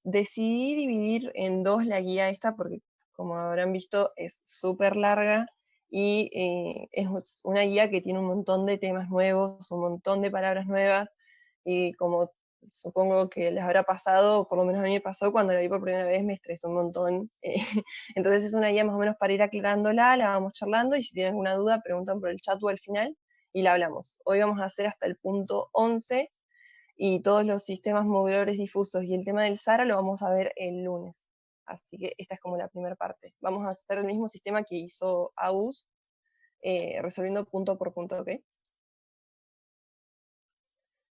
Decidí dividir en dos la guía esta porque, como habrán visto, es súper larga y es una guía que tiene un montón de temas nuevos, un montón de palabras nuevas, y como supongo que les habrá pasado, por lo menos a mí me pasó cuando la vi por primera vez, me estresó un montón. Entonces es una guía más o menos para ir aclarándola, la vamos charlando, y si tienen alguna duda preguntan por el chat o al final y la hablamos. Hoy vamos a hacer hasta el punto 11 y todos los sistemas movedores difusos y el tema del SARA lo vamos a ver el lunes. Así que esta es como la primera parte. Vamos a hacer el mismo sistema que hizo AUS, resolviendo punto por punto, ¿ok?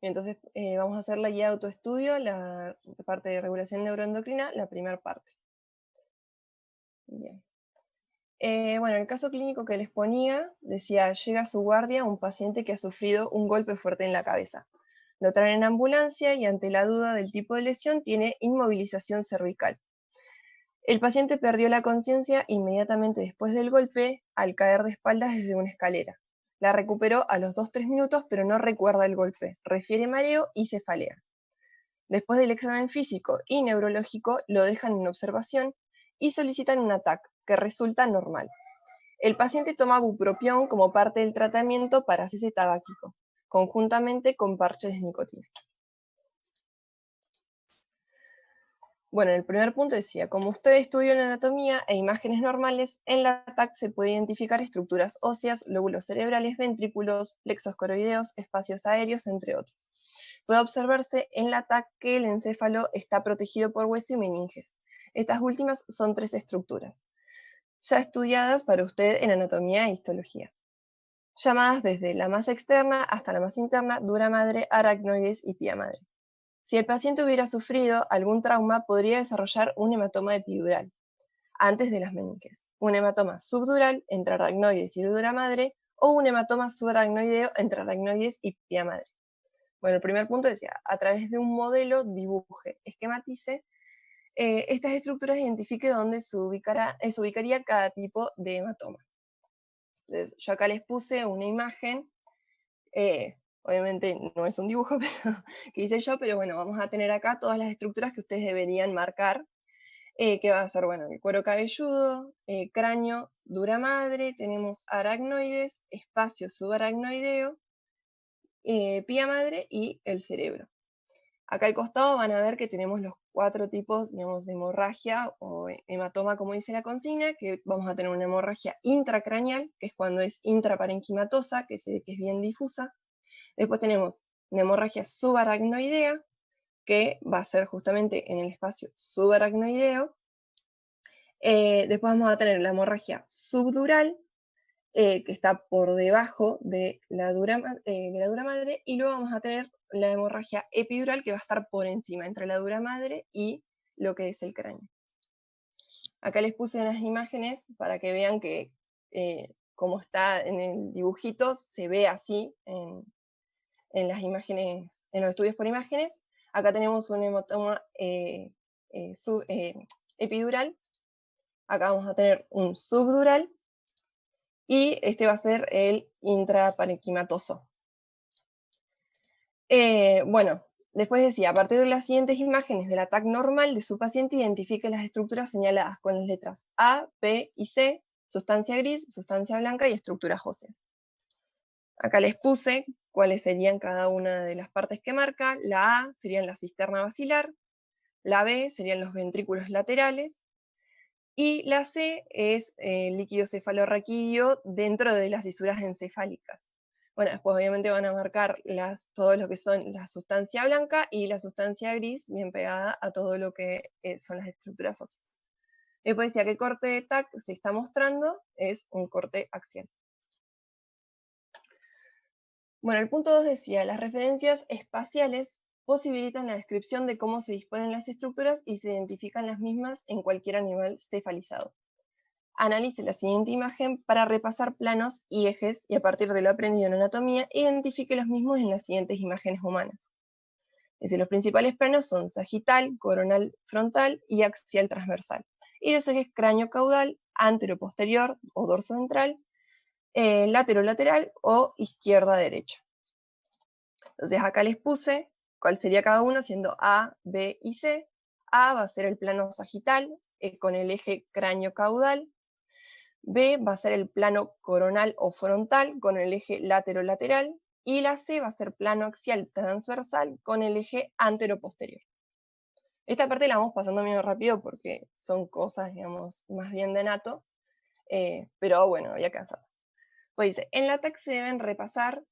Entonces vamos a hacer la guía de autoestudio, la parte de regulación neuroendocrina, la primera parte. Bien. Bueno, el caso clínico que les ponía, decía, llega a su guardia un paciente que ha sufrido un golpe fuerte en la cabeza. Lo traen en ambulancia y ante la duda del tipo de lesión tiene inmovilización cervical. El paciente perdió la conciencia inmediatamente después del golpe al caer de espaldas desde una escalera. La recuperó a los 2-3 minutos, pero no recuerda el golpe. Refiere mareo y cefalea. Después del examen físico y neurológico, lo dejan en observación y solicitan un ATAC, que resulta normal. El paciente toma bupropión como parte del tratamiento para cese tabáquico, conjuntamente con parches de nicotina. Bueno, el primer punto decía, como usted estudió en anatomía e imágenes normales, en la TAC se puede identificar estructuras óseas, lóbulos cerebrales, ventrículos, plexos coroideos, espacios aéreos, entre otros. Puede observarse en la TAC que el encéfalo está protegido por hueso y meninges. Estas últimas son 3 estructuras, ya estudiadas para usted en anatomía e histología, llamadas desde la más externa hasta la más interna, dura madre, aracnoides y pía madre. Si el paciente hubiera sufrido algún trauma, podría desarrollar un hematoma epidural antes de las meninges, un hematoma subdural entre aracnoides y dura madre, o un hematoma subaracnoideo entre aracnoides y pía madre. Bueno, el primer punto decía, a través de un modelo dibuje, esquematice estas estructuras e identifique dónde se ubicaría cada tipo de hematoma. Entonces, yo acá les puse una imagen, obviamente no es un dibujo que hice yo, pero bueno, vamos a tener acá todas las estructuras que ustedes deberían marcar, que va a ser, bueno, el cuero cabelludo, cráneo, dura madre, tenemos aracnoides, espacio subaracnoideo, pía madre y el cerebro. Acá al costado van a ver que tenemos los 4 tipos, digamos, de hemorragia o hematoma, como dice la consigna, que vamos a tener una hemorragia intracraneal, que es cuando es intraparenquimatosa, que se ve que es bien difusa. Después tenemos una hemorragia subaracnoidea, que va a ser justamente en el espacio subaracnoideo. Después vamos a tener la hemorragia subdural, que está por debajo de la dura madre, y luego vamos a tener la hemorragia epidural, que va a estar por encima, entre la dura madre y lo que es el cráneo. Acá les puse unas imágenes para que vean que como está en el dibujito, se ve así en las imágenes, en los estudios por imágenes. Acá tenemos un hematoma epidural, acá vamos a tener un subdural, y este va a ser el intraparenquimatoso. Bueno, después decía, a partir de las siguientes imágenes del ATAC normal de su paciente, identifique las estructuras señaladas con las letras A, B y C, sustancia gris, sustancia blanca y estructuras óseas. Acá les puse cuáles serían cada una de las partes que marca. La A serían la cisterna basilar, la B serían los ventrículos laterales, y la C es líquido cefalorraquídeo dentro de las fisuras encefálicas. Bueno, después obviamente van a marcar todo lo que son la sustancia blanca y la sustancia gris, bien pegada a todo lo que son las estructuras óseas. Después decía que el corte de TAC se está mostrando es un corte axial. Bueno, el punto 2 decía, las referencias espaciales posibilitan la descripción de cómo se disponen las estructuras y se identifican las mismas en cualquier animal cefalizado. Analice la siguiente imagen para repasar planos y ejes, y a partir de lo aprendido en anatomía, identifique los mismos en las siguientes imágenes humanas. Los principales planos son sagital, coronal frontal y axial transversal. Y los ejes cráneo-caudal, antero-posterior o dorso-ventral, látero-lateral o izquierda-derecha. Entonces acá les puse cuál sería cada uno, siendo A, B y C. A va a ser el plano sagital, con el eje cráneo-caudal. B va a ser el plano coronal o frontal, con el eje látero-lateral. Y la C va a ser plano axial transversal, con el eje antero-posterior. Esta parte la vamos pasando medio rápido porque son cosas, digamos, más bien de anato, pero bueno, había que hacerlo. Pues dice, en la TAC se deben repasar,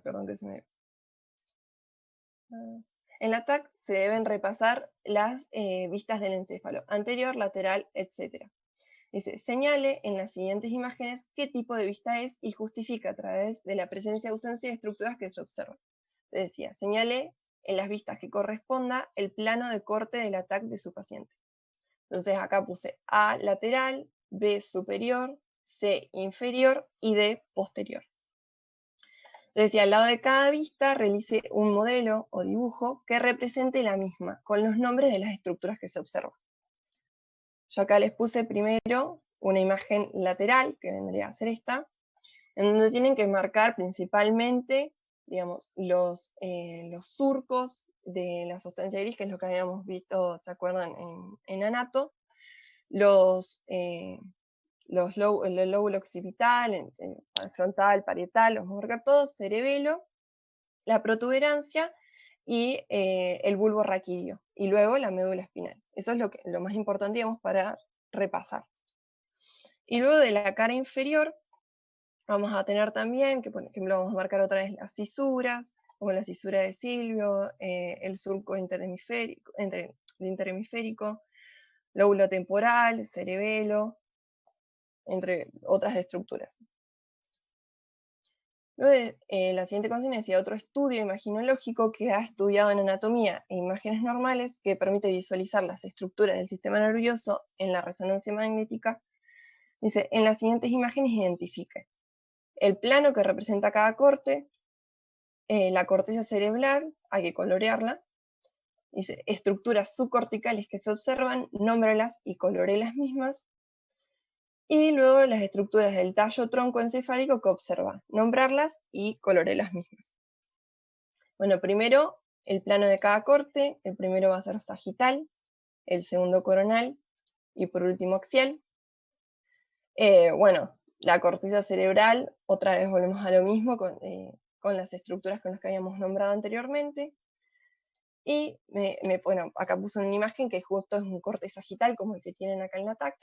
perdón que se me... En la TAC se deben repasar las vistas del encéfalo, anterior, lateral, etc. Dice, señale en las siguientes imágenes qué tipo de vista es y justifica a través de la presencia o ausencia de estructuras que se observan. Te decía, señale en las vistas que corresponda el plano de corte del TAC de su paciente. Entonces acá puse A lateral, B superior, C inferior y D posterior. Decía, al lado de cada vista realice un modelo o dibujo que represente la misma, con los nombres de las estructuras que se observan. Yo acá les puse primero una imagen lateral, que vendría a ser esta, en donde tienen que marcar principalmente, digamos, los surcos de la sustancia gris, que es lo que habíamos visto, ¿se acuerdan? En anato, el lóbulo occipital, el frontal, parietal, los vamos a marcar todos, cerebelo, la protuberancia y el bulbo raquídeo, y luego la médula espinal. Eso es lo más importante, digamos, para repasar. Y luego de la cara inferior, vamos a tener también, que por ejemplo vamos a marcar otra vez las cisuras, como la cisura de Silvio, el surco interhemisférico, lóbulo temporal, cerebelo, entre otras estructuras. Luego, la siguiente consigna decía otro estudio imaginológico que ha estudiado en anatomía e imágenes normales que permite visualizar las estructuras del sistema nervioso en la resonancia magnética. Dice, en las siguientes imágenes identifique el plano que representa cada corte, la corteza cerebral, hay que colorearla. Dice, estructuras subcorticales que se observan, nómbralas y coloré las mismas. Y luego las estructuras del tallo tronco encefálico que observa, nombrarlas y coloré las mismas. Bueno, primero el plano de cada corte, el primero va a ser sagital, el segundo coronal y por último axial. Bueno, la corteza cerebral, otra vez volvemos a lo mismo con las estructuras con las que habíamos nombrado anteriormente. Y bueno, acá puse una imagen que justo es un corte sagital como el que tienen acá en la TAC,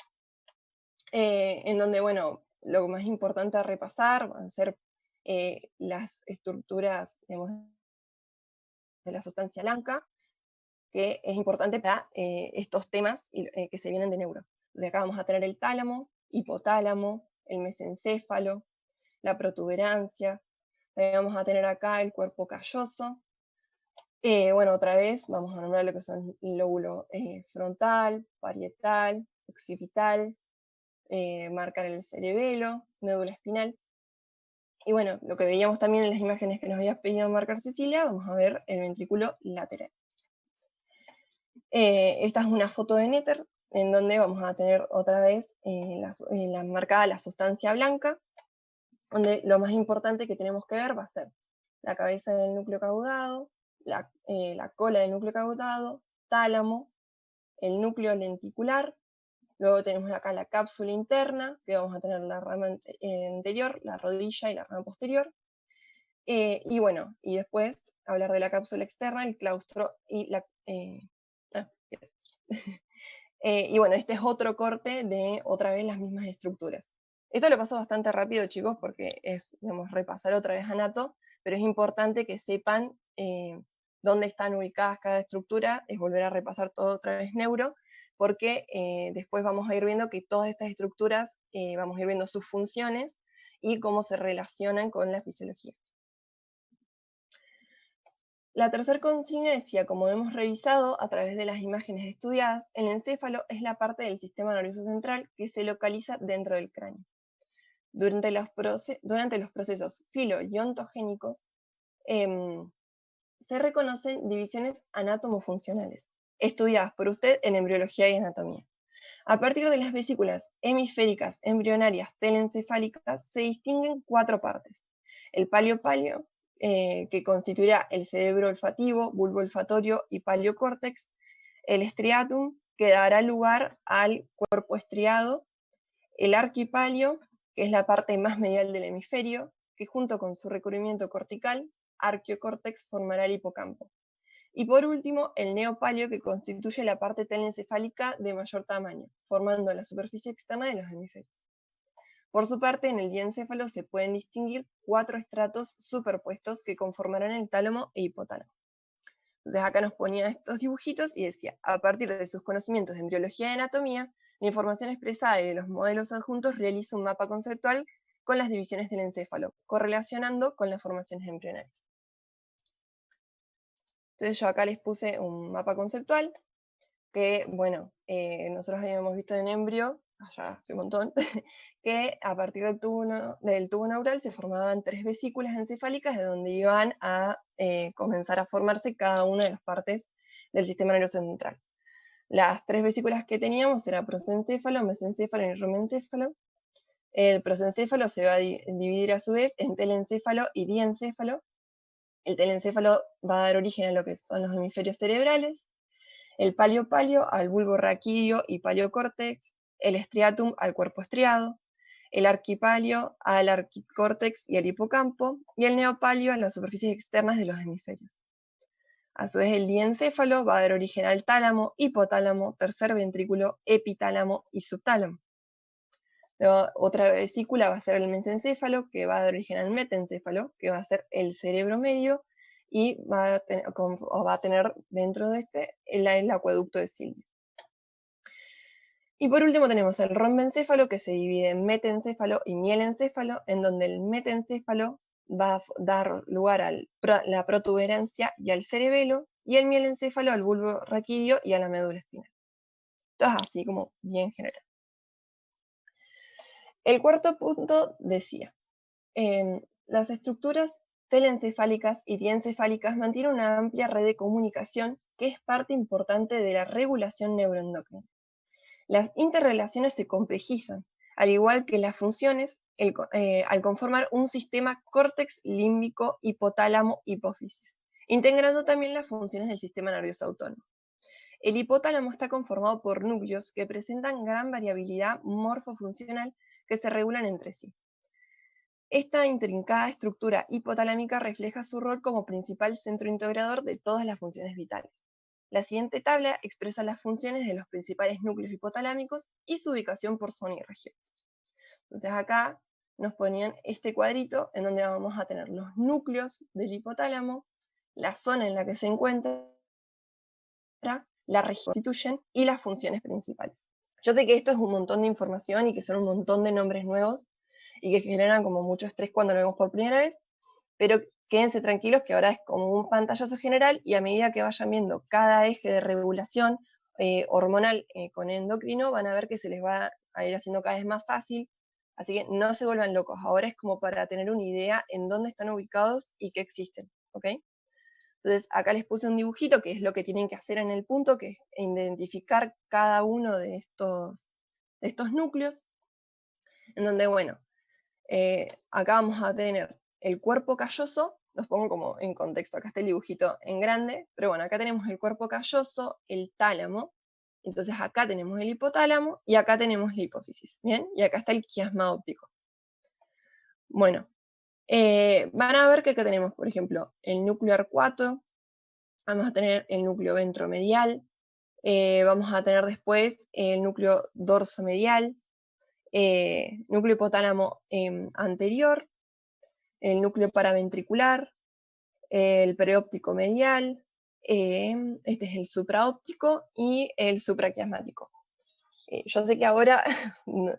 en donde, bueno, lo más importante a repasar van a ser las estructuras, digamos, de la sustancia blanca, que es importante para estos temas que se vienen de neuro. Entonces acá vamos a tener el tálamo, hipotálamo, el mesencéfalo, la protuberancia, vamos a tener acá el cuerpo calloso. Bueno, otra vez vamos a nombrar lo que son el lóbulo frontal, parietal, occipital, marcar el cerebelo, médula espinal. Y bueno, lo que veíamos también en las imágenes que nos había pedido marcar Cecilia, vamos a ver el ventrículo lateral. Esta es una foto de Netter, en donde vamos a tener otra vez marcada la sustancia blanca, donde lo más importante que tenemos que ver va a ser la cabeza del núcleo caudado, la cola del núcleo caudado, tálamo, el núcleo lenticular. Luego tenemos acá la cápsula interna, que vamos a tener la rama anterior, la rodilla y la rama posterior. Y bueno, y después hablar de la cápsula externa, el claustro y la... y bueno, este es otro corte de otra vez las mismas estructuras. Esto lo paso bastante rápido, chicos, porque es, digamos, repasar otra vez anato, pero es importante que sepan dónde están ubicadas cada estructura, es volver a repasar todo otra vez neuro, porque después vamos a ir viendo que todas estas estructuras, vamos a ir viendo sus funciones y cómo se relacionan con la fisiología. La tercera consigna decía, como hemos revisado a través de las imágenes estudiadas, el encéfalo es la parte del sistema nervioso central que se localiza dentro del cráneo. Durante los procesos filo y ontogénicos se reconocen divisiones anátomo-funcionales, estudiadas por usted en embriología y anatomía. A partir de las vesículas hemisféricas, embrionarias, telencefálicas, se distinguen 4 partes. El palio-palio, que constituirá el cerebro olfativo, bulbo olfatorio y paleocórtex. El striatum, que dará lugar al cuerpo estriado. El arquipalio, que es la parte más medial del hemisferio, que junto con su recubrimiento cortical, arquiocórtex, formará el hipocampo. Y por último, el neopalio, que constituye la parte telencefálica de mayor tamaño, formando la superficie externa de los hemisferios. Por su parte, en el diencéfalo se pueden distinguir 4 estratos superpuestos que conformarán el tálamo e hipotálamo. Entonces acá nos ponía estos dibujitos y decía, a partir de sus conocimientos de embriología y anatomía, la información expresada y de los modelos adjuntos realiza un mapa conceptual con las divisiones del encéfalo, correlacionando con las formaciones embrionarias. Entonces yo acá les puse un mapa conceptual que, bueno, nosotros habíamos visto en embrio, allá hace un montón, que a partir del tubo neural se formaban 3 vesículas encefálicas de donde iban a comenzar a formarse cada una de las partes del sistema nervioso central. Las 3 vesículas que teníamos eran prosencéfalo, mesencéfalo y romencéfalo. El prosencéfalo se va a dividir a su vez en telencéfalo y diencéfalo. El telencéfalo va a dar origen a lo que son los hemisferios cerebrales, el palio al bulbo raquídeo y paleocórtex, el striatum al cuerpo estriado, el arquipalio al arquicórtex y al hipocampo, y el neopalio a las superficies externas de los hemisferios. A su vez, el diencéfalo va a dar origen al tálamo, hipotálamo, tercer ventrículo, epitálamo y subtálamo. Luego, otra vesícula va a ser el mesencéfalo, que va a dar origen al metencéfalo, que va a ser el cerebro medio, y va a tener dentro de este el acueducto de Silvio. Y por último tenemos el rombencéfalo, que se divide en metencéfalo y mielencéfalo, en donde el metencéfalo va a dar lugar a la protuberancia y al cerebelo, y el mielencéfalo al bulbo raquídeo y a la médula espinal. Entonces, así como bien general. El cuarto punto decía, las estructuras telencefálicas y diencefálicas mantienen una amplia red de comunicación que es parte importante de la regulación neuroendocrina. Las interrelaciones se complejizan, al igual que las funciones, al conformar un sistema córtex límbico hipotálamo hipófisis, integrando también las funciones del sistema nervioso autónomo. El hipotálamo está conformado por núcleos que presentan gran variabilidad morfofuncional que se regulan entre sí. Esta intrincada estructura hipotalámica refleja su rol como principal centro integrador de todas las funciones vitales. La siguiente tabla expresa las funciones de los principales núcleos hipotalámicos y su ubicación por zona y región. Entonces acá nos ponían este cuadrito en donde vamos a tener los núcleos del hipotálamo, la zona en la que se encuentra, la región que constituyen y las funciones principales. Yo sé que esto es un montón de información y que son un montón de nombres nuevos y que generan como mucho estrés cuando lo vemos por primera vez, pero quédense tranquilos que ahora es como un pantallazo general y a medida que vayan viendo cada eje de regulación hormonal con endocrino, van a ver que se les va a ir haciendo cada vez más fácil, así que no se vuelvan locos, ahora es como para tener una idea en dónde están ubicados y qué existen, ¿ok? Entonces acá les puse un dibujito que es lo que tienen que hacer en el punto, que es identificar cada uno de estos núcleos, en donde, bueno, acá vamos a tener el cuerpo calloso, los pongo como en contexto, acá está el dibujito en grande, pero bueno, acá tenemos el cuerpo calloso, el tálamo, entonces acá tenemos el hipotálamo y acá tenemos la hipófisis, ¿bien? Y acá está el quiasma óptico. Bueno, van a ver que acá tenemos, por ejemplo, el núcleo arcuato, vamos a tener el núcleo ventromedial, vamos a tener después el núcleo dorsomedial, núcleo hipotálamo anterior, el núcleo paraventricular, el preóptico medial, este es el supraóptico y el supraquiasmático. Yo sé que ahora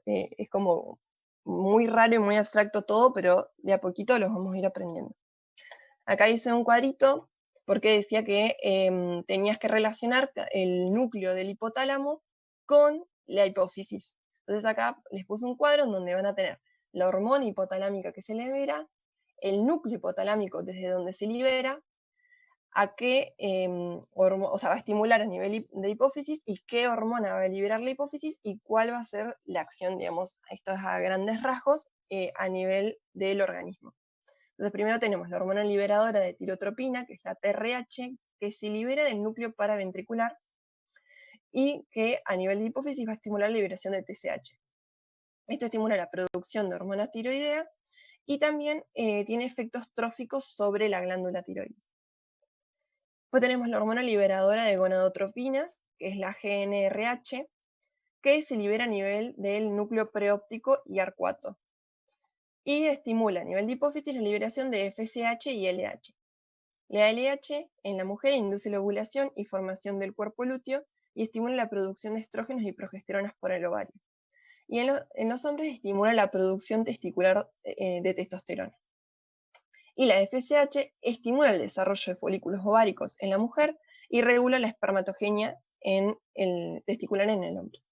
es como muy raro y muy abstracto todo, pero de a poquito los vamos a ir aprendiendo. Acá hice un cuadrito porque decía que tenías que relacionar el núcleo del hipotálamo con la hipófisis. Entonces acá les puse un cuadro en donde van a tener la hormona hipotalámica que se libera, el núcleo hipotalámico desde donde se libera, a qué va a estimular a nivel de hipófisis y qué hormona va a liberar la hipófisis y cuál va a ser la acción, digamos, esto es a grandes rasgos, a nivel del organismo. Entonces, primero tenemos la hormona liberadora de tirotropina, que es la TRH, que se libera del núcleo paraventricular y que a nivel de hipófisis va a estimular la liberación de TSH. Esto estimula la producción de hormona tiroidea y también tiene efectos tróficos sobre la glándula tiroides. Después tenemos la hormona liberadora de gonadotropinas, que es la GnRH, que se libera a nivel del núcleo preóptico y arcuato. Y estimula a nivel de hipófisis la liberación de FSH y LH. La LH en la mujer induce la ovulación y formación del cuerpo lúteo y estimula la producción de estrógenos y progesteronas por el ovario. Y en los hombres estimula la producción testicular de testosterona. Y la FSH estimula el desarrollo de folículos ováricos en la mujer y regula la espermatogenia testicular en el hombre.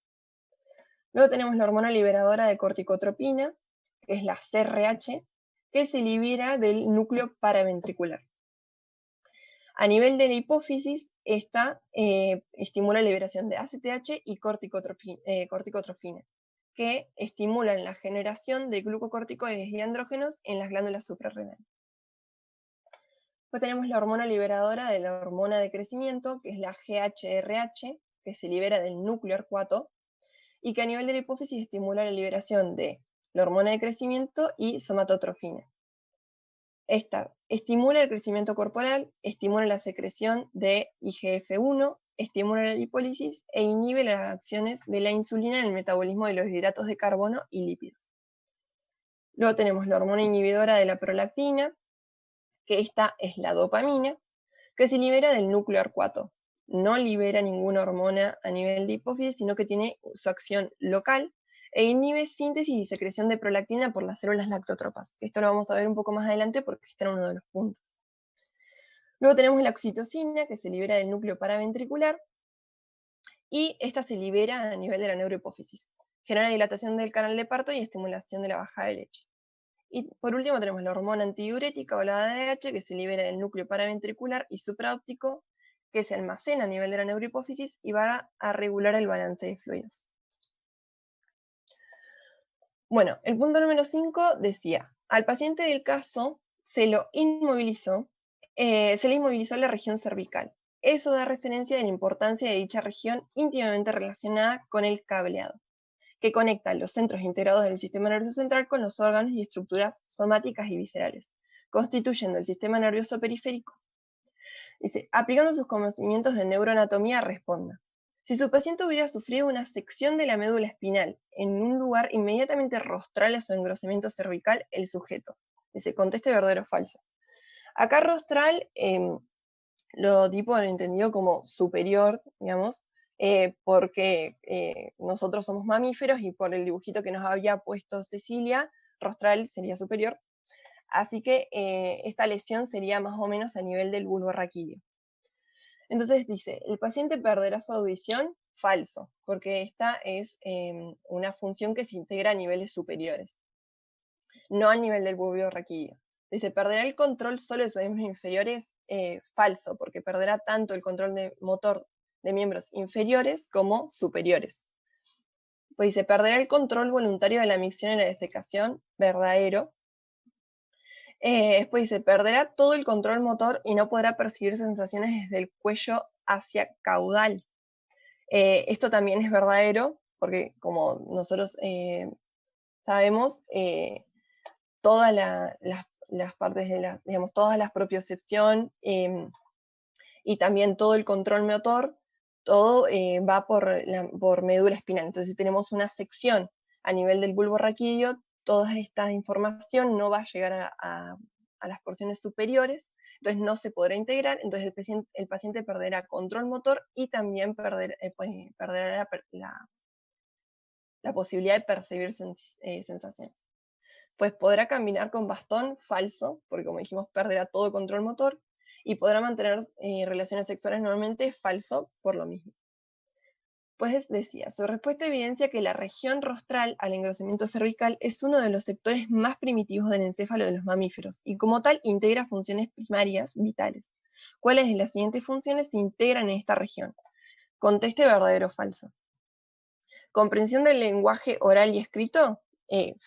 Luego tenemos la hormona liberadora de corticotropina, que es la CRH, que se libera del núcleo paraventricular. A nivel de la hipófisis, esta estimula la liberación de ACTH y corticotrofina, que estimulan la generación de glucocorticoides y andrógenos en las glándulas suprarrenales. Después tenemos la hormona liberadora de la hormona de crecimiento, que es la GHRH, que se libera del núcleo arcuato, y que a nivel de la hipófisis estimula la liberación de la hormona de crecimiento y somatotrofina. Esta estimula el crecimiento corporal, estimula la secreción de IGF-1, estimula la lipólisis e inhibe las acciones de la insulina en el metabolismo de los hidratos de carbono y lípidos. Luego tenemos la hormona inhibidora de la prolactina, que esta es la dopamina, que se libera del núcleo arcuato. No libera ninguna hormona a nivel de hipófisis, sino que tiene su acción local e inhibe síntesis y secreción de prolactina por las células lactótropas. Esto lo vamos a ver un poco más adelante porque este era uno de los puntos. Luego tenemos la oxitocina, que se libera del núcleo paraventricular, y esta se libera a nivel de la neurohipófisis. Genera dilatación del canal de parto y estimulación de la bajada de leche. Y por último tenemos la hormona antidiurética o la ADH, que se libera del núcleo paraventricular y supraóptico, que se almacena a nivel de la neurohipófisis y va a regular el balance de fluidos. Bueno, el punto número 5 decía, al paciente del caso se le inmovilizó la región cervical. Eso da referencia de la importancia de dicha región íntimamente relacionada con el cableado, que conecta los centros integrados del sistema nervioso central con los órganos y estructuras somáticas y viscerales, constituyendo el sistema nervioso periférico. Dice, aplicando sus conocimientos de neuroanatomía, responda. Si su paciente hubiera sufrido una sección de la médula espinal en un lugar inmediatamente rostral a su engrosamiento cervical, el sujeto. Dice, conteste verdadero o falso. Acá rostral lo tipo entendido como superior, digamos, porque nosotros somos mamíferos y por el dibujito que nos había puesto Cecilia, rostral sería superior. Así que esta lesión sería más o menos a nivel del bulbo raquídeo. Entonces dice, ¿el paciente perderá su audición? Falso, porque esta es una función que se integra a niveles superiores, no al nivel del bulbo raquídeo. Dice, ¿perderá el control solo de sus miembros inferiores? Falso, porque perderá tanto el control de motor de miembros inferiores como superiores. Pues dice, ¿perderá el control voluntario de la micción y la defecación? Verdadero. Después dice, perderá todo el control motor y no podrá percibir sensaciones desde el cuello hacia caudal. Esto también es verdadero, porque como nosotros sabemos, todas las partes de digamos, todas las propiocepción y también todo el control motor, todo va por médula espinal. Entonces, si tenemos una sección a nivel del bulbo raquídeo, toda esta información no va a llegar a las porciones superiores, entonces no se podrá integrar, entonces el paciente perderá control motor y también perderá la posibilidad de percibir sensaciones. Pues podrá caminar con bastón, falso, porque como dijimos, perderá todo control motor, y podrá mantener relaciones sexuales normalmente, falso, por lo mismo. Pues decía, su respuesta evidencia que la región rostral al engrosamiento cervical es uno de los sectores más primitivos del encéfalo de los mamíferos, y como tal integra funciones primarias vitales. ¿Cuáles de las siguientes funciones se integran en esta región? Conteste verdadero o falso. Comprensión del lenguaje oral y escrito,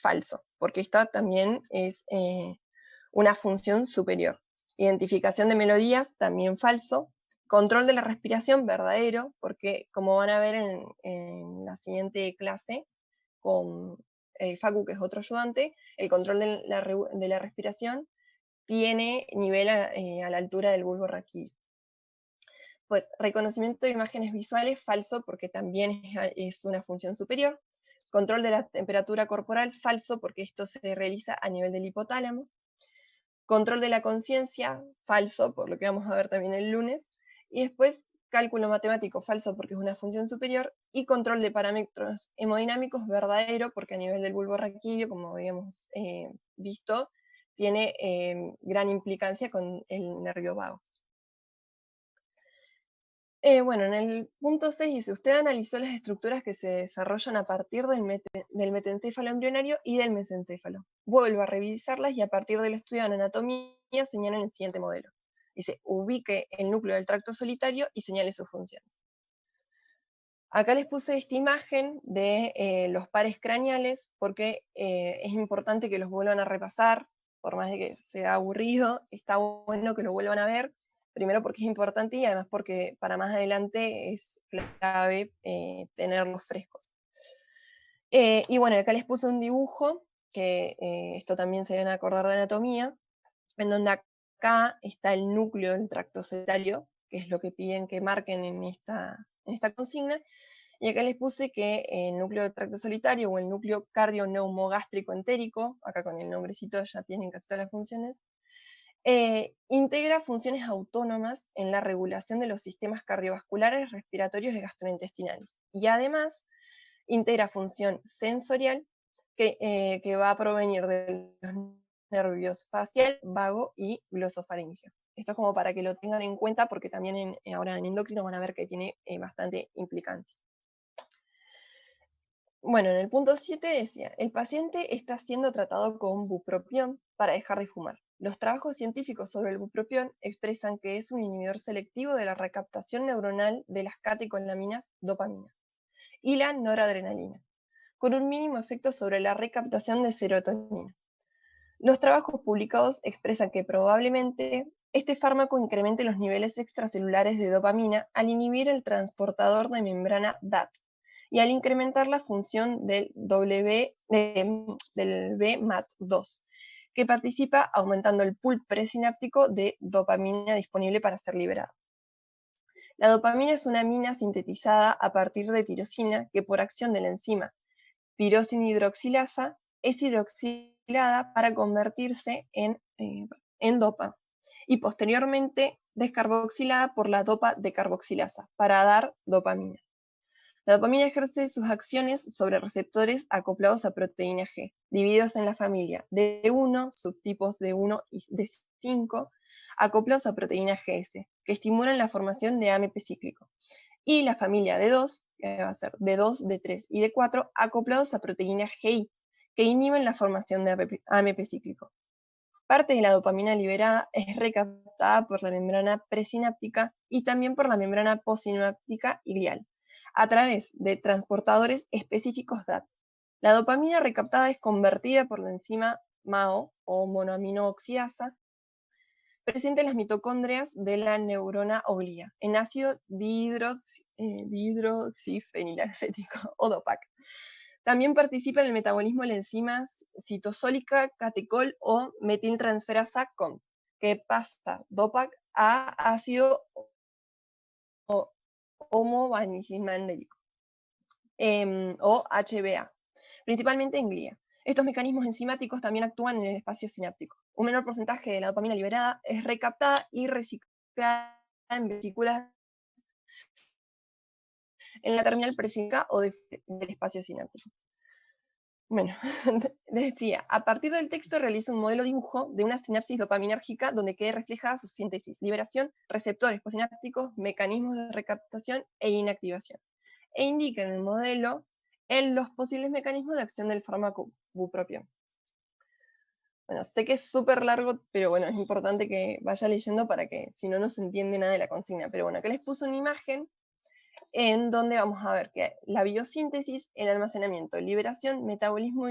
falso, porque esta también es una función superior. Identificación de melodías, también falso. Control de la respiración, verdadero, porque como van a ver en la siguiente clase, con Facu, que es otro ayudante, el control de la respiración tiene nivel a la altura del bulbo raquídeo. Pues reconocimiento de imágenes visuales, falso, porque también es una función superior. Control de la temperatura corporal, falso, porque esto se realiza a nivel del hipotálamo. Control de la conciencia, falso, por lo que vamos a ver también el lunes. Y después, cálculo matemático, falso, porque es una función superior. Y control de parámetros hemodinámicos, verdadero, porque a nivel del bulbo raquídeo, como habíamos visto, tiene gran implicancia con el nervio vago. Bueno, en el punto 6 dice, usted analizó las estructuras que se desarrollan a partir del metencéfalo embrionario y del mesencéfalo. Vuelvo a revisarlas y a partir del estudio de anatomía señalen el siguiente modelo. Dice, ubique el núcleo del tracto solitario y señale sus funciones. Acá les puse esta imagen de los pares craneales porque es importante que los vuelvan a repasar, por más de que sea aburrido, está bueno que lo vuelvan a ver. Primero porque es importante y además porque para más adelante es clave tenerlos frescos. Y bueno, acá les puse un dibujo, que esto también se deben acordar de anatomía, en donde acá está el núcleo del tracto solitario, que es lo que piden que marquen en esta consigna, y acá les puse que el núcleo del tracto solitario o el núcleo cardioneumogástrico entérico, acá con el nombrecito ya tienen casi todas las funciones, integra funciones autónomas en la regulación de los sistemas cardiovasculares, respiratorios y gastrointestinales. Y además integra función sensorial que va a provenir de los nervios facial, vago y glosofaríngeo. Esto es como para que lo tengan en cuenta porque también ahora en endocrino van a ver que tiene bastante implicancia. Bueno, en el punto 7 decía, el paciente está siendo tratado con bupropión para dejar de fumar. Los trabajos científicos sobre el bupropión expresan que es un inhibidor selectivo de la recaptación neuronal de las catecolaminas dopamina y la noradrenalina, con un mínimo efecto sobre la recaptación de serotonina. Los trabajos publicados expresan que probablemente este fármaco incremente los niveles extracelulares de dopamina al inhibir el transportador de membrana DAT y al incrementar la función del BMAT2, que participa aumentando el pool presináptico de dopamina disponible para ser liberado. La dopamina es una amina sintetizada a partir de tirosina que por acción de la enzima tirosina hidroxilasa es hidroxilada para convertirse en dopa y posteriormente descarboxilada por la dopa decarboxilasa para dar dopamina. La dopamina ejerce sus acciones sobre receptores acoplados a proteína G, divididos en la familia D1, subtipos D1 y D5, acoplados a proteína GS, que estimulan la formación de AMP cíclico, y la familia D2, que va a ser D2, D3 y D4, acoplados a proteína GI, que inhiben la formación de AMP cíclico. Parte de la dopamina liberada es recaptada por la membrana presináptica y también por la membrana postsináptica y glial, a través de transportadores específicos DAT. La dopamina recaptada es convertida por la enzima MAO o monoaminooxidasa presente en las mitocondrias de la neurona obliga, en ácido dihidroxifenilacético o DOPAC. También participa en el metabolismo de la enzima citosólica catecol o metiltransferasa COM, que pasa DOPAC a ácido homovanillandélico, o HBA, principalmente en glía. Estos mecanismos enzimáticos también actúan en el espacio sináptico. Un menor porcentaje de la dopamina liberada es recaptada y reciclada en vesículas en la terminal presináptica o del espacio sináptico. Bueno, les decía, a partir del texto realiza un modelo dibujo de una sinapsis dopaminérgica donde quede reflejada su síntesis, liberación, receptores postsinápticos, mecanismos de recaptación e inactivación. E indica en el modelo los posibles mecanismos de acción del fármaco bupropión. Bueno, sé que es súper largo, pero bueno, es importante que vaya leyendo para que si no, no se entiende nada de la consigna. Pero bueno, acá les puse una imagen en donde vamos a ver que la biosíntesis, el almacenamiento, liberación, metabolismo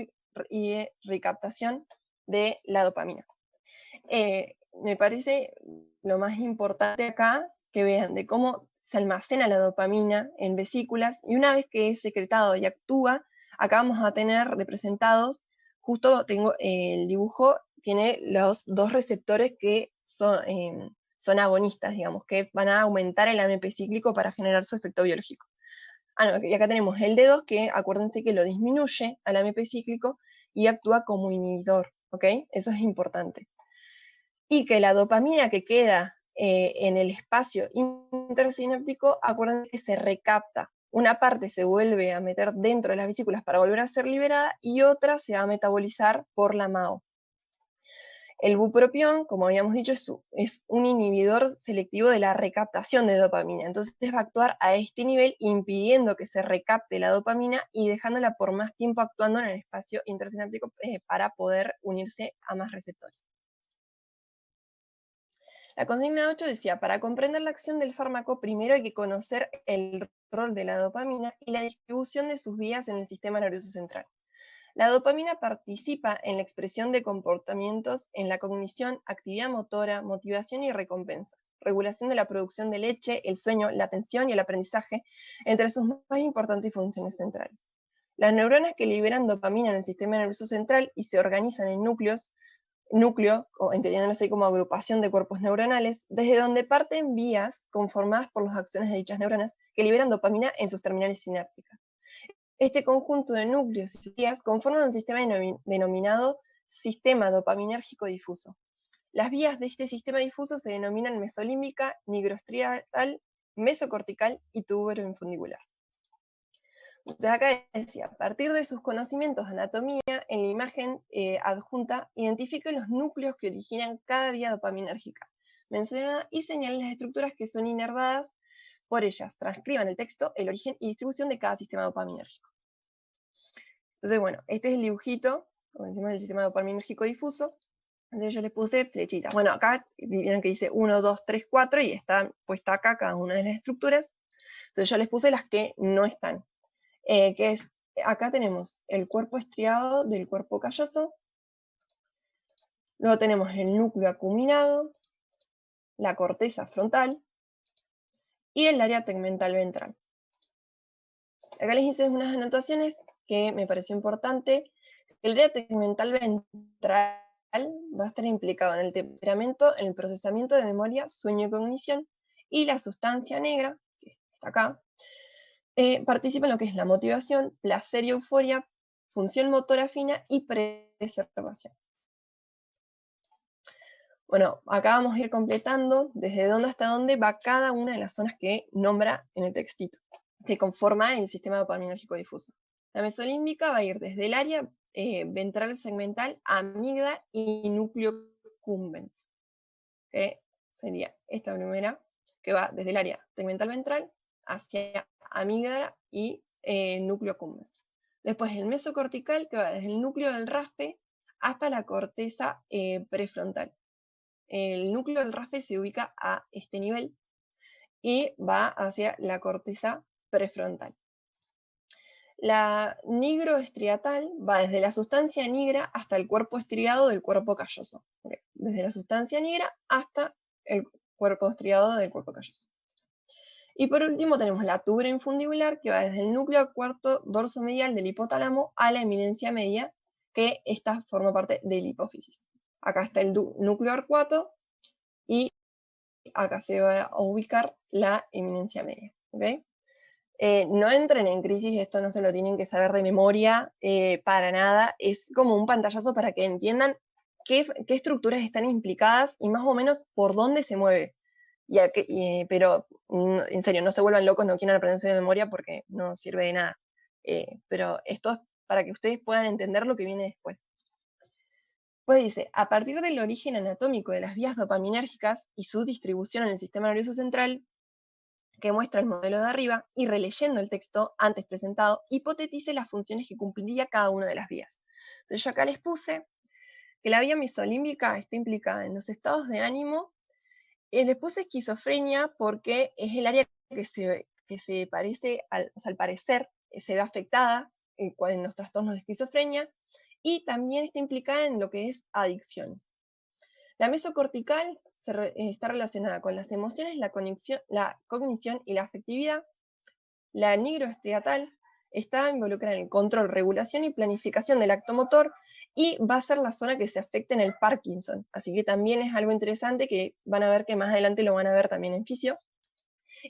y recaptación de la dopamina. Me parece lo más importante acá que vean de cómo se almacena la dopamina en vesículas y una vez que es secretado y actúa, acá vamos a tener representados, justo tengo el dibujo, tiene los dos receptores que son agonistas, digamos, que van a aumentar el AMP cíclico para generar su efecto biológico. No, y acá tenemos el D2 que acuérdense que lo disminuye al AMP cíclico y actúa como inhibidor, ¿ok? Eso es importante. Y que la dopamina que queda en el espacio intersináptico, acuérdense que se recapta. Una parte se vuelve a meter dentro de las vesículas para volver a ser liberada y otra se va a metabolizar por la MAO. El bupropión, como habíamos dicho, es un inhibidor selectivo de la recaptación de dopamina. Entonces va a actuar a este nivel impidiendo que se recapte la dopamina y dejándola por más tiempo actuando en el espacio intersináptico para poder unirse a más receptores. La consigna 8 decía, para comprender la acción del fármaco, primero hay que conocer el rol de la dopamina y la distribución de sus vías en el sistema nervioso central. La dopamina participa en la expresión de comportamientos en la cognición, actividad motora, motivación y recompensa, regulación de la producción de leche, el sueño, la atención y el aprendizaje, entre sus más importantes funciones centrales. Las neuronas que liberan dopamina en el sistema nervioso central y se organizan en núcleo, entendiéndose como agrupación de cuerpos neuronales, desde donde parten vías conformadas por las acciones de dichas neuronas que liberan dopamina en sus terminales sinápticas. Este conjunto de núcleos y sus vías conforman un sistema denominado sistema dopaminérgico difuso. Las vías de este sistema difuso se denominan mesolímbica, nigrostriatal, mesocortical y tuberoinfundibular. Entonces acá decía, a partir de sus conocimientos de anatomía, en la imagen adjunta, identifique los núcleos que originan cada vía dopaminérgica mencionada y señalen las estructuras que son inervadas por ellas. Transcriban el texto, el origen y distribución de cada sistema dopaminérgico. Entonces, bueno, este es el dibujito, como decimos, del sistema dopaminérgico difuso. Entonces yo le puse flechitas. Bueno, acá vieron que dice 1, 2, 3, 4 y está puesta acá cada una de las estructuras. Entonces yo les puse las que no están. Que es, acá tenemos el cuerpo estriado del cuerpo calloso, luego tenemos el núcleo acuminado, la corteza frontal y el área tegmental ventral. Acá les hice unas anotaciones que me pareció importante. El área tegmental ventral va a estar implicado en el temperamento, en el procesamiento de memoria, sueño y cognición, y la sustancia negra, que está acá, participa en lo que es la motivación, placer y euforia, función motora fina y preservación. Bueno, acá vamos a ir completando desde dónde hasta dónde va cada una de las zonas que nombra en el textito, que conforma el sistema dopaminérgico difuso. La mesolímbica va a ir desde el área ventral segmental, amígdala y núcleo cumbens, que sería esta primera, que va desde el área tegmental ventral hacia amígdala y núcleo cumbens. Después el mesocortical, que va desde el núcleo del raspe hasta la corteza prefrontal. El núcleo del raspe se ubica a este nivel y va hacia la corteza prefrontal. La nigroestriatal va desde la sustancia negra hasta el cuerpo estriado del cuerpo calloso. Desde la sustancia negra hasta el cuerpo estriado del cuerpo calloso. Y por último tenemos la tubera infundibular, que va desde el núcleo cuarto dorso medial del hipotálamo a la eminencia media, que esta forma parte de la hipófisis. Acá está el núcleo arcuato y acá se va a ubicar la eminencia media. ¿Okay? No entren en crisis, esto no se lo tienen que saber de memoria para nada, es como un pantallazo para que entiendan qué estructuras están implicadas y más o menos por dónde se mueve. Pero en serio, no se vuelvan locos, no quieran aprenderse de memoria porque no sirve de nada. Pero esto es para que ustedes puedan entender lo que viene después. Pues dice, a partir del origen anatómico de las vías dopaminérgicas y su distribución en el sistema nervioso central, que muestra el modelo de arriba, y releyendo el texto antes presentado, hipotetice las funciones que cumpliría cada una de las vías. Entonces yo acá les puse que la vía mesolímbica está implicada en los estados de ánimo. Les puse esquizofrenia porque es el área que se parece, o sea, al parecer, se ve afectada en los trastornos de esquizofrenia, y también está implicada en lo que es adicciones. La mesocortical está relacionada con las emociones, la cognición y la afectividad. La nigroestriatal está involucrada en el control, regulación y planificación del acto motor y va a ser la zona que se afecta en el Parkinson. Así que también es algo interesante que van a ver que más adelante lo van a ver también en fisio.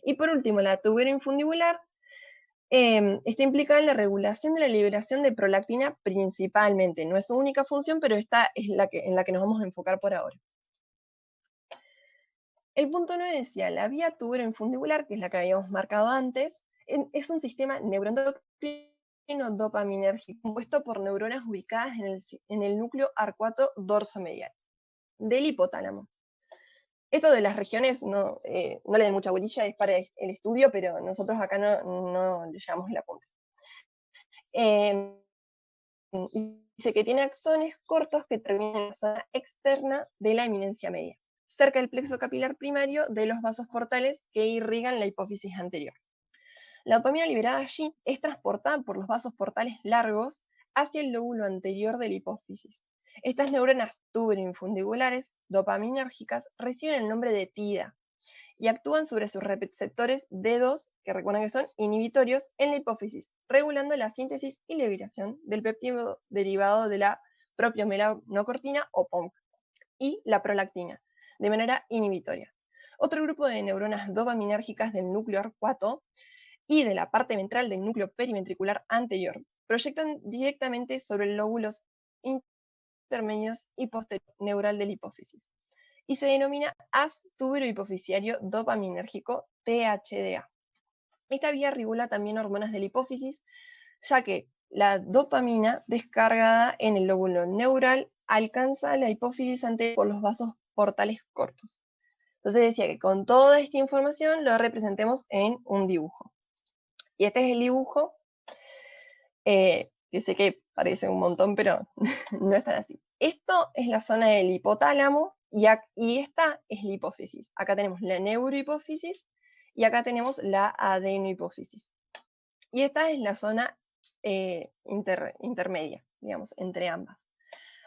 Y por último, la tuberoinfundibular está implicada en la regulación de la liberación de prolactina principalmente. No es su única función, pero esta es en la que nos vamos a enfocar por ahora. El punto 9 decía, la vía tuberoinfundibular, que es la que habíamos marcado antes, es un sistema neuroendocrino dopaminérgico compuesto por neuronas ubicadas en el núcleo arcuato dorsomedial del hipotálamo. Esto de las regiones no le den mucha bolilla, es para el estudio, pero nosotros acá no le llevamos el apunte. Dice que tiene axones cortos que terminan en la zona externa de la eminencia media, cerca del plexo capilar primario de los vasos portales que irrigan la hipófisis anterior. La dopamina liberada allí es transportada por los vasos portales largos hacia el lóbulo anterior de la hipófisis. Estas neuronas tuberoinfundibulares dopaminérgicas reciben el nombre de TIDA y actúan sobre sus receptores D2, que recuerden que son inhibitorios, en la hipófisis, regulando la síntesis y liberación del péptido derivado de la propiomelaanocortina o POMC y la prolactina, de manera inhibitoria. Otro grupo de neuronas dopaminérgicas del núcleo arcuato y de la parte ventral del núcleo periventricular anterior proyectan directamente sobre los lóbulos intermedios y posterior neural de la hipófisis y se denomina haz tuberohipofisiario dopaminérgico THDA. Esta vía regula también hormonas de la hipófisis, ya que la dopamina descargada en el lóbulo neural alcanza la hipófisis anterior por los vasos portales cortos. Entonces decía que con toda esta información lo representemos en un dibujo. Y este es el dibujo, que sé que parece un montón, pero no es tan así. Esto es la zona del hipotálamo y esta es la hipófisis. Acá tenemos la neurohipófisis y acá tenemos la adenohipófisis. Y esta es la zona intermedia, digamos, entre ambas.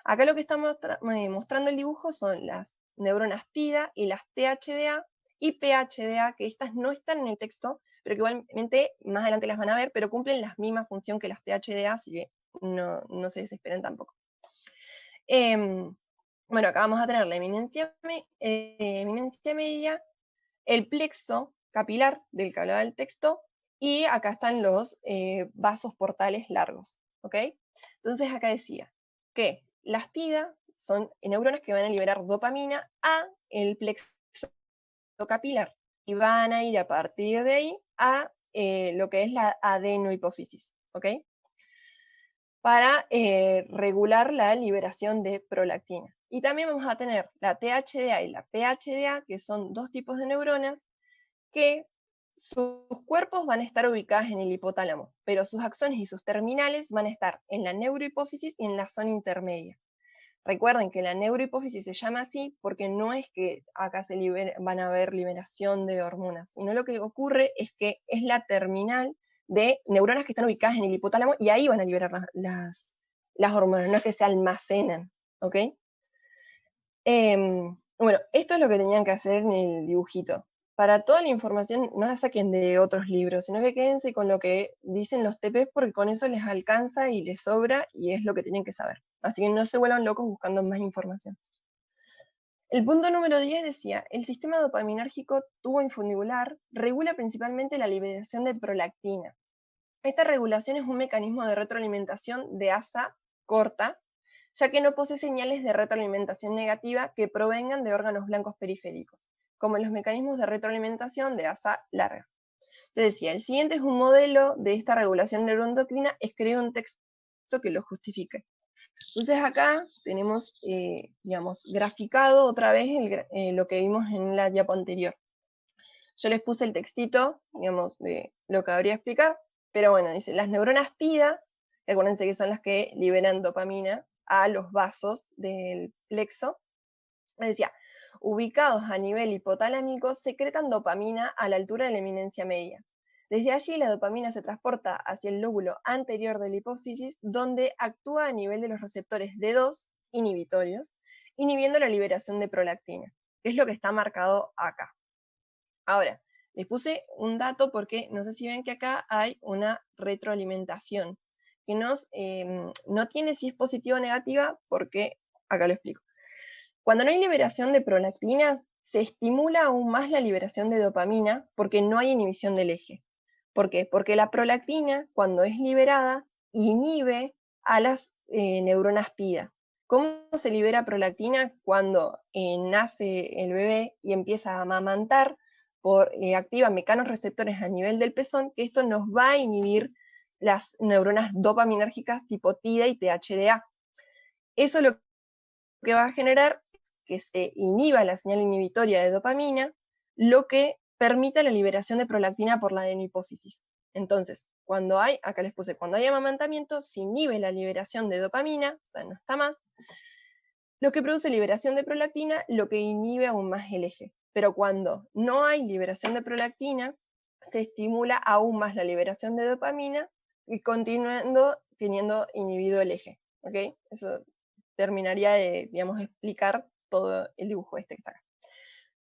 Acá lo que está mostrando el dibujo son las neuronas TIDA y las THDA y PHDA, que estas no están en el texto, pero que igualmente más adelante las van a ver, pero cumplen la misma función que las THDA, así que no se desesperen tampoco. Bueno, acá vamos a tener la eminencia media, el plexo capilar del que hablaba el texto, y acá están los vasos portales largos, ¿ok? Entonces acá decía que las TIDA son neuronas que van a liberar dopamina a el plexo capilar y van a ir a partir de ahí a lo que es la adenohipófisis, ¿ok? Para regular la liberación de prolactina. Y también vamos a tener la THDA y la PHDA, que son dos tipos de neuronas que sus cuerpos van a estar ubicadas en el hipotálamo, pero sus axones y sus terminales van a estar en la neurohipófisis y en la zona intermedia. Recuerden que la neurohipófisis se llama así porque no es que acá van a haber liberación de hormonas, sino lo que ocurre es que es la terminal de neuronas que están ubicadas en el hipotálamo y ahí van a liberar las hormonas, no es que se almacenan, ¿ok? Bueno, esto es lo que tenían que hacer en el dibujito. Para toda la información, no la saquen de otros libros, sino que quédense con lo que dicen los TPs porque con eso les alcanza y les sobra y es lo que tienen que saber. Así que no se vuelvan locos buscando más información. El punto número 10 decía, el sistema dopaminérgico tuboinfundibular regula principalmente la liberación de prolactina. Esta regulación es un mecanismo de retroalimentación de asa corta, ya que no posee señales de retroalimentación negativa que provengan de órganos blancos periféricos, como los mecanismos de retroalimentación de asa larga. Te decía, el siguiente es un modelo de esta regulación neuroendocrina, escribe un texto que lo justifique. Entonces acá tenemos, digamos, graficado otra vez lo que vimos en la diapo anterior. Yo les puse el textito, digamos, de lo que habría que explicar, pero bueno, dice, las neuronas TIDA, acuérdense que son las que liberan dopamina a los vasos del plexo, me decía, ubicados a nivel hipotalámico, secretan dopamina a la altura de la eminencia media. Desde allí la dopamina se transporta hacia el lóbulo anterior de la hipófisis, donde actúa a nivel de los receptores D2 inhibitorios inhibiendo la liberación de prolactina, que es lo que está marcado acá. Ahora, les puse un dato porque no sé si ven que acá hay una retroalimentación, que no tiene si es positiva o negativa, porque acá lo explico. Cuando no hay liberación de prolactina, se estimula aún más la liberación de dopamina porque no hay inhibición del eje. ¿Por qué? Porque la prolactina, cuando es liberada, inhibe a las neuronas TIDA. ¿Cómo se libera prolactina? Cuando nace el bebé y empieza a amamantar, activa mecanorreceptores a nivel del pezón, que esto nos va a inhibir las neuronas dopaminérgicas tipo TIDA y THDA. Eso lo que va a generar que se inhiba la señal inhibitoria de dopamina, lo que permite la liberación de prolactina por la adenopófisis. Entonces, acá les puse, cuando hay amamantamiento, se inhibe la liberación de dopamina, o sea, no está más, lo que produce liberación de prolactina, lo que inhibe aún más el eje. Pero cuando no hay liberación de prolactina, se estimula aún más la liberación de dopamina y continuando teniendo inhibido el eje. ¿Ok? Eso terminaría de, digamos, explicar todo el dibujo este que está acá.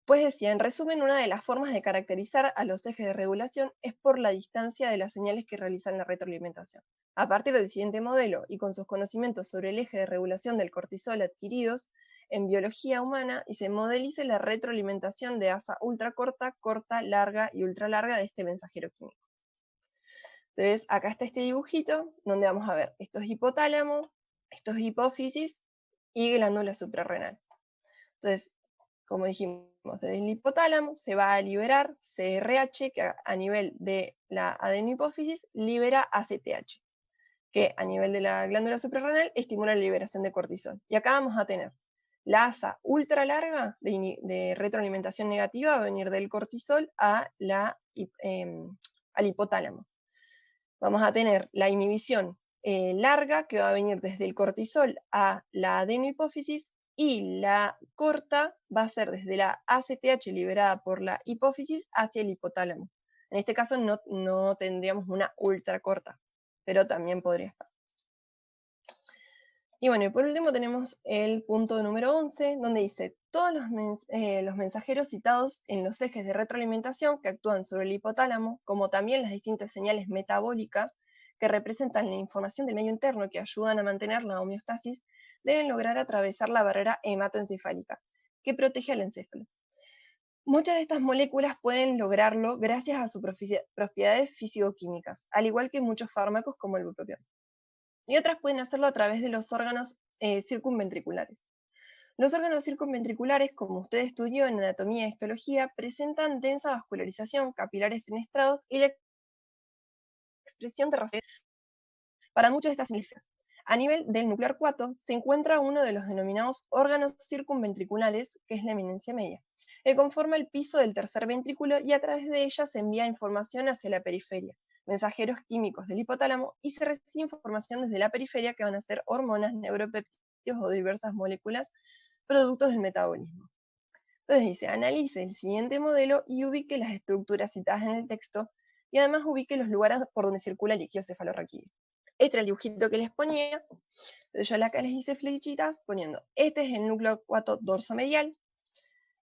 Pues decía, en resumen, una de las formas de caracterizar a los ejes de regulación es por la distancia de las señales que realizan la retroalimentación. A partir del siguiente modelo y con sus conocimientos sobre el eje de regulación del cortisol adquiridos en biología humana, y se modelice la retroalimentación de asa ultracorta, corta, larga y ultralarga de este mensajero químico. Entonces, acá está este dibujito donde vamos a ver, esto es hipotálamo, esto es hipófisis y glándula suprarrenal. Entonces, como dijimos, desde el hipotálamo se va a liberar CRH, que a nivel de la adenopófisis libera ACTH, que a nivel de la glándula suprarrenal estimula la liberación de cortisol. Y acá vamos a tener la asa ultra larga de retroalimentación negativa, va a venir del cortisol al hipotálamo. Vamos a tener la inhibición larga, que va a venir desde el cortisol a la adenopófisis, y la corta va a ser desde la ACTH liberada por la hipófisis hacia el hipotálamo. En este caso no tendríamos una ultra corta, pero también podría estar. Y bueno, y por último tenemos el punto número 11, donde dice, todos los mensajeros citados en los ejes de retroalimentación que actúan sobre el hipotálamo, como también las distintas señales metabólicas que representan la información del medio interno que ayudan a mantener la homeostasis, deben lograr atravesar la barrera hematoencefálica, que protege al encéfalo. Muchas de estas moléculas pueden lograrlo gracias a sus propiedades fisicoquímicas, al igual que muchos fármacos como el bupropión. Y otras pueden hacerlo a través de los órganos circunventriculares. Los órganos circunventriculares, como usted estudió en anatomía y histología, presentan densa vascularización, capilares fenestrados y la expresión de receptores para muchas de estas señales. A nivel del nuclear 4 se encuentra uno de los denominados órganos circunventriculares, que es la eminencia media, que conforma el piso del tercer ventrículo y a través de ella se envía información hacia la periferia, mensajeros químicos del hipotálamo, y se recibe información desde la periferia que van a ser hormonas, neuropéptidos o diversas moléculas productos del metabolismo. Entonces dice, analice el siguiente modelo y ubique las estructuras citadas en el texto y además ubique los lugares por donde circula el líquido cefalorraquídeo. Este era el dibujito que les ponía, pero yo acá les hice flechitas poniendo, este es el núcleo 4 dorsomedial,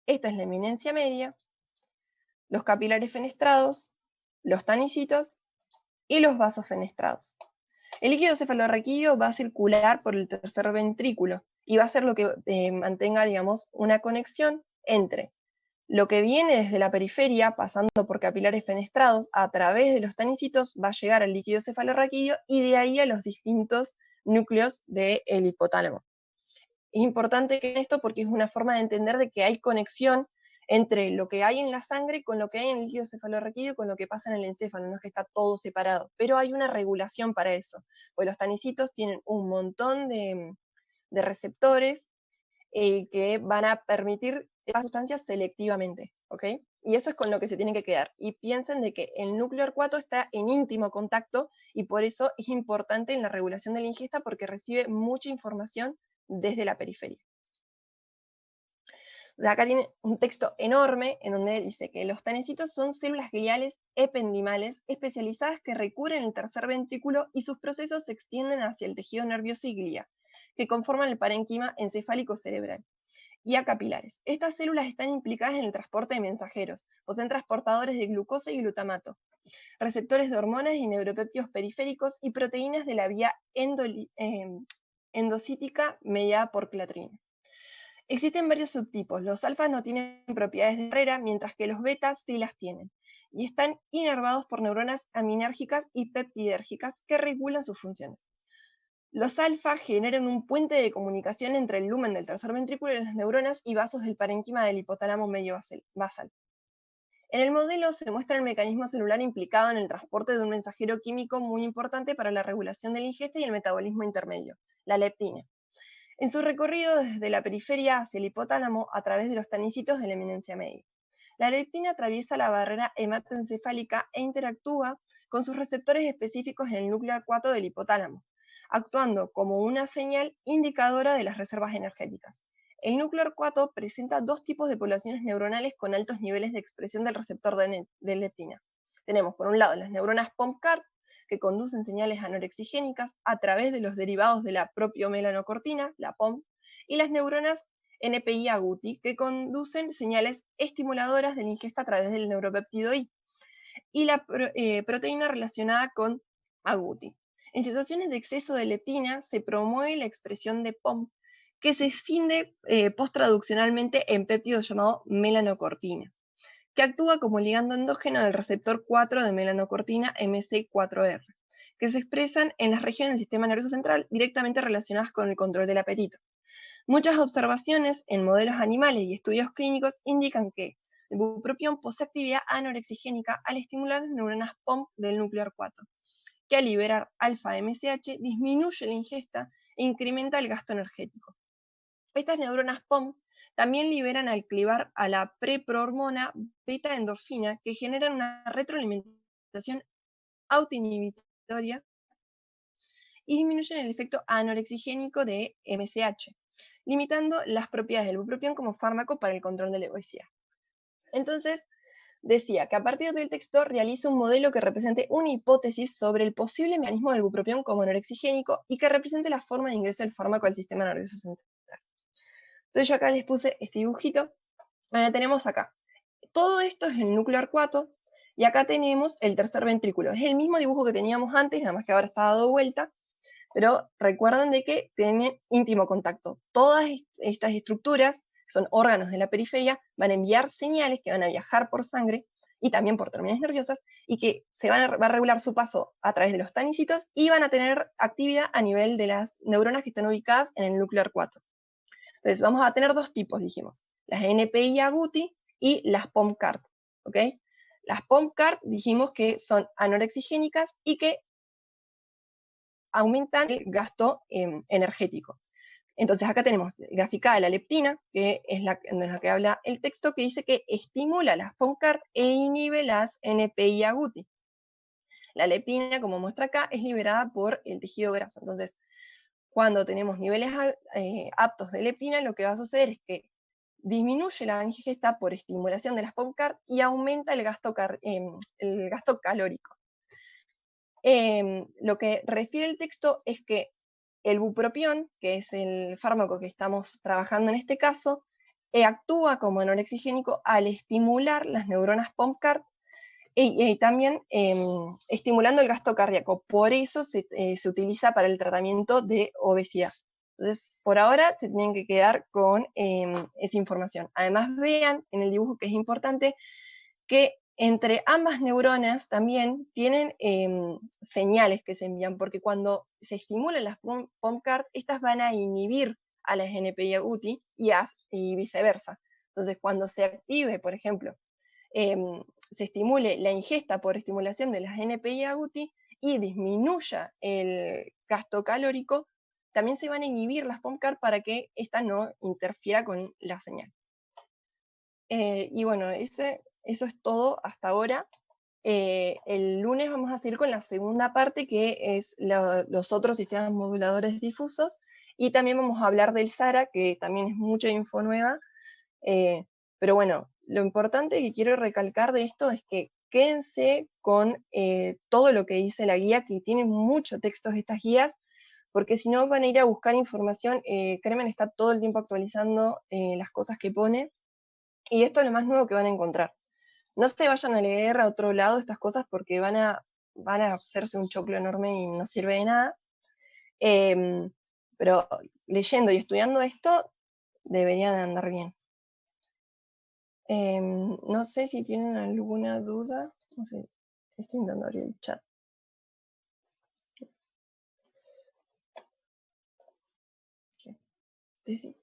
esta es la eminencia media, los capilares fenestrados, los tanicitos y los vasos fenestrados. El líquido cefalorraquídeo va a circular por el tercer ventrículo y va a ser lo que mantenga, digamos, una conexión entre lo que viene desde la periferia, pasando por capilares fenestrados, a través de los tanicitos, va a llegar al líquido cefalorraquídeo y de ahí a los distintos núcleos del hipotálamo. Es importante que esto porque es una forma de entender de que hay conexión entre lo que hay en la sangre con lo que hay en el líquido cefalorraquídeo con lo que pasa en el encéfalo, no es que está todo separado, pero hay una regulación para eso, porque los tanicitos tienen un montón de receptores que van a permitir las sustancias selectivamente, ¿ok? Y eso es con lo que se tienen que quedar. Y piensen de que el núcleo 4 está en íntimo contacto y por eso es importante en la regulación de la ingesta porque recibe mucha información desde la periferia. O sea, acá tiene un texto enorme en donde dice que los tanecitos son células gliales ependimales especializadas que recubren el tercer ventrículo y sus procesos se extienden hacia el tejido nervioso y glía, que conforman el parénquima encefálico cerebral, y a capilares. Estas células están implicadas en el transporte de mensajeros, poseen transportadores de glucosa y glutamato, receptores de hormonas y neuropéptidos periféricos y proteínas de la vía endocítica mediada por clatrina. Existen varios subtipos. Los alfas no tienen propiedades de barrera, mientras que los betas sí las tienen, y están inervados por neuronas aminérgicas y peptidérgicas que regulan sus funciones. Los alfa generan un puente de comunicación entre el lumen del tercer ventrículo de las neuronas y vasos del parénquima del hipotálamo medio basal. En el modelo se muestra el mecanismo celular implicado en el transporte de un mensajero químico muy importante para la regulación de la ingesta y el metabolismo intermedio, la leptina. En su recorrido desde la periferia hacia el hipotálamo a través de los tanicitos de la eminencia media. La leptina atraviesa la barrera hematoencefálica e interactúa con sus receptores específicos en el núcleo arcuato del hipotálamo, actuando como una señal indicadora de las reservas energéticas. El núcleo arcuato presenta dos tipos de poblaciones neuronales con altos niveles de expresión del receptor de leptina. Tenemos por un lado las neuronas POMCART, que conducen señales anorexigénicas a través de los derivados de la propiomelanocortina, la POM, y las neuronas NPI-agouti, que conducen señales estimuladoras de la ingesta a través del neuropéptido I, y la proteína relacionada con agouti. En situaciones de exceso de leptina se promueve la expresión de POM, que se escinde posttraduccionalmente en péptido llamado melanocortina, que actúa como ligando endógeno del receptor 4 de melanocortina MC4R, que se expresan en las regiones del sistema nervioso central directamente relacionadas con el control del apetito. Muchas observaciones en modelos animales y estudios clínicos indican que el bupropión posee actividad anorexigénica al estimular las neuronas POM del núcleo arcuato, que al liberar alfa-MSH disminuye la ingesta e incrementa el gasto energético. Estas neuronas POM también liberan al clivar a la preprohormona beta-endorfina, que generan una retroalimentación autoinhibitoria y disminuyen el efecto anorexigénico de MSH, limitando las propiedades del bupropión como fármaco para el control de la obesidad. Entonces, decía que a partir del texto realiza un modelo que represente una hipótesis sobre el posible mecanismo del bupropión como anorexigénico y que represente la forma de ingreso del fármaco al sistema nervioso central. Entonces yo acá les puse este dibujito. Tenemos acá. Todo esto es el núcleo arcuato y acá tenemos el tercer ventrículo. Es el mismo dibujo que teníamos antes, nada más que ahora está dado vuelta, pero recuerden de que tienen íntimo contacto. Todas estas estructuras, que son órganos de la periferia, van a enviar señales que van a viajar por sangre y también por terminales nerviosas y que va a regular su paso a través de los tanicitos y van a tener actividad a nivel de las neuronas que están ubicadas en el núcleo arcuato. Entonces vamos a tener dos tipos, dijimos, las NPI-agouti y las POMCART, ¿ok? Las POMCART dijimos que son anorexigénicas y que aumentan el gasto energético. Entonces acá tenemos graficada la leptina, que es de la que habla el texto, que dice que estimula las POMCART e inhibe las NPI-agouti. La leptina, como muestra acá, es liberada por el tejido graso. Entonces, cuando tenemos niveles aptos de leptina, lo que va a suceder es que disminuye la ingesta por estimulación de las POMCART y aumenta el gasto calórico. Lo que refiere el texto es que el bupropión, que es el fármaco que estamos trabajando en este caso, actúa como anorexigénico al estimular las neuronas POMCART y también estimulando el gasto cardíaco. Por eso se utiliza para el tratamiento de obesidad. Entonces, por ahora se tienen que quedar con esa información. Además, vean en el dibujo que es importante que entre ambas neuronas también tienen señales que se envían, porque cuando se estimulan las POMCART, estas van a inhibir a las NPI-agouti y viceversa. Entonces, cuando se active, por ejemplo, se estimule la ingesta por estimulación de las NPI-agouti y disminuya el gasto calórico, también se van a inhibir las POMCART para que esta no interfiera con la señal. Y bueno, eso es todo hasta ahora. El lunes vamos a seguir con la segunda parte, que es los otros sistemas moduladores difusos, y también vamos a hablar del SARA, que también es mucha info nueva. Pero bueno, lo importante que quiero recalcar de esto es que quédense con todo lo que dice la guía, que tiene mucho texto estas guías, porque si no van a ir a buscar información. Kremen está todo el tiempo actualizando las cosas que pone, y esto es lo más nuevo que van a encontrar. No se vayan a leer a otro lado estas cosas porque van a hacerse un choclo enorme y no sirve de nada. Em, pero leyendo y estudiando esto, deberían andar bien. No sé si tienen alguna duda. No sé, estoy intentando abrir el chat. Sí, sí.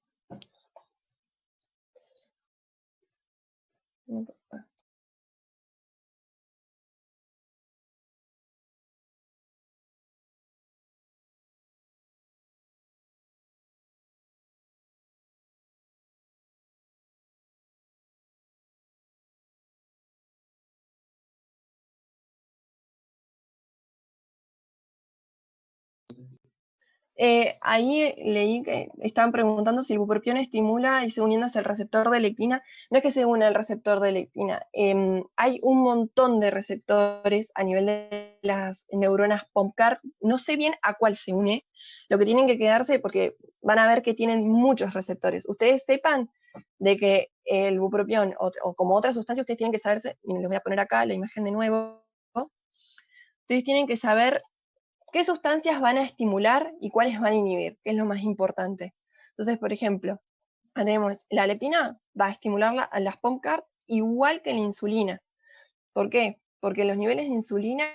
Ahí leí que estaban preguntando si el bupropión estimula y se uniéndose al receptor de lectina. No es que se une al receptor de lectina, hay un montón de receptores a nivel de las neuronas POMCAR. No sé bien a cuál se une. Lo que tienen que quedarse, porque van a ver que tienen muchos receptores. Ustedes sepan de que el bupropión o como otra sustancia, ustedes tienen que saberse, y les voy a poner acá la imagen de nuevo. Ustedes tienen que saber qué sustancias van a estimular y cuáles van a inhibir, que es lo más importante. Entonces, por ejemplo, tenemos la leptina, va a estimular a las POMCAR igual que la insulina. ¿Por qué? Porque los niveles de insulina,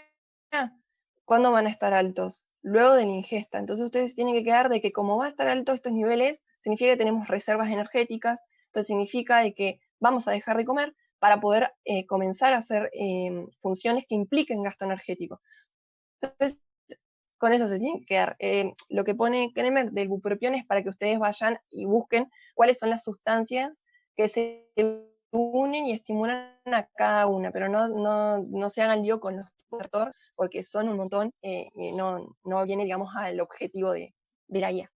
¿cuándo van a estar altos? Luego de la ingesta. Entonces ustedes tienen que quedar de que como va a estar alto estos niveles, significa que tenemos reservas energéticas, entonces significa de que vamos a dejar de comer para poder comenzar a hacer funciones que impliquen gasto energético. Entonces, con eso se tienen que quedar. Lo que pone Kremer del bupropión es para que ustedes vayan y busquen cuáles son las sustancias que se unen y estimulan a cada una, pero no se hagan lío con los receptores porque son un montón y no viene, digamos, al objetivo de la guía.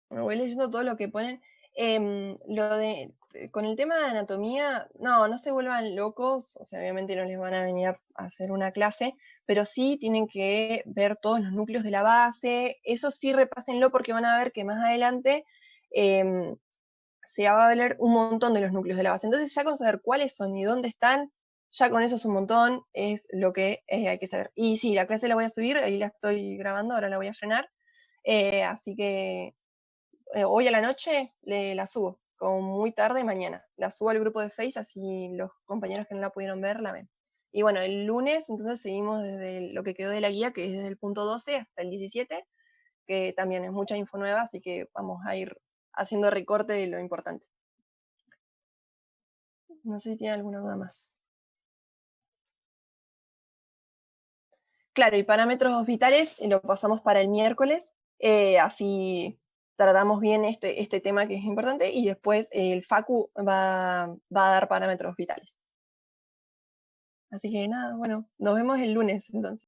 Bueno, voy leyendo todo lo que ponen. Con el tema de anatomía, no se vuelvan locos, o sea, obviamente no les van a venir a hacer una clase, pero sí tienen que ver todos los núcleos de la base. Eso sí repásenlo porque van a ver que más adelante em, se va a ver un montón de los núcleos de la base. Entonces ya con saber cuáles son y dónde están, ya con eso es un montón, es lo que hay que saber. Y sí, la clase la voy a subir, ahí la estoy grabando, ahora la voy a frenar, así que hoy a la noche la subo, como muy tarde mañana. La subo al grupo de Face, así los compañeros que no la pudieron ver la ven. Y bueno, el lunes entonces seguimos desde lo que quedó de la guía, que es desde el punto 12 hasta el 17, que también es mucha info nueva, así que vamos a ir haciendo recorte de lo importante. No sé si tiene alguna duda más. Claro, y parámetros vitales lo pasamos para el miércoles, así tratamos bien este tema que es importante, y después el FACU va a dar parámetros vitales. Así que nada, bueno, nos vemos el lunes entonces.